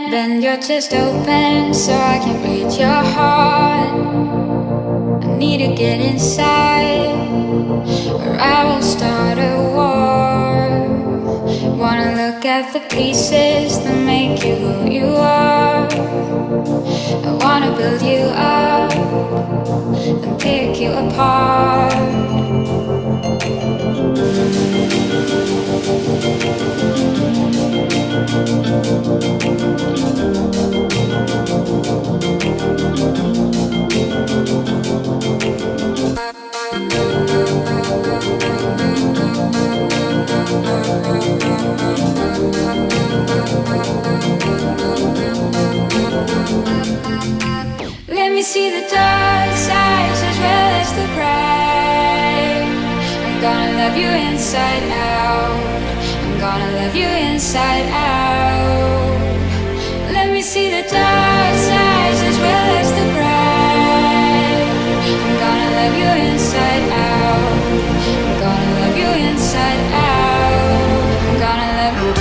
Bend your chest open so I can read your heart. I need to get inside, or I will start a war. Wanna look at the pieces that make you who you are. I wanna build you up and pick you apart. Let me see the dark sides as well as the bright. I'm gonna love you inside out. I'm gonna love you inside out. Let me see the dark sides as well as the bright. I'm gonna love you inside out. I'm gonna love you inside out. I'm gonna love you.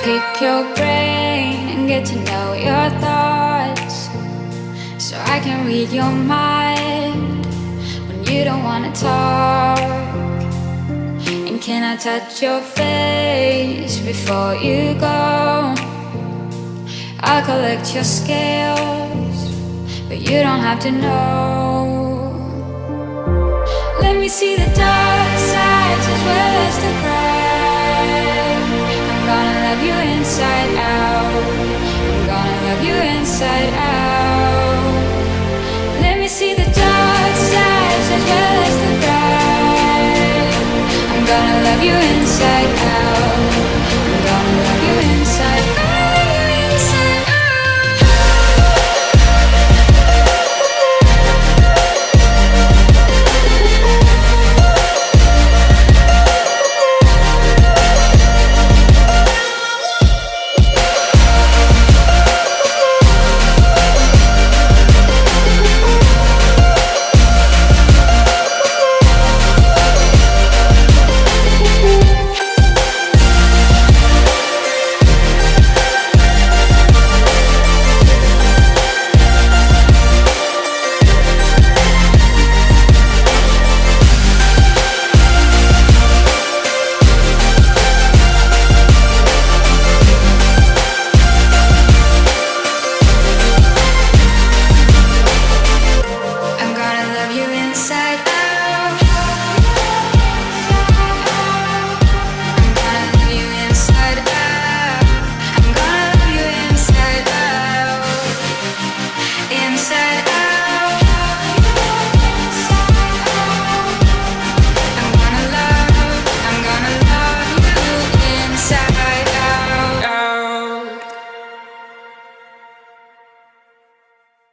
Pick your brain and get to know your thoughts, so I can read your mind when you don't wanna talk. And can I touch your face before you go? I'll collect your scales, but you don't have to know. Let me see the dark sides as well as the bright. I'm gonna love you inside out. I'm gonna love you inside out. Let me see the dark sides as well as the bright. I'm gonna love you inside out.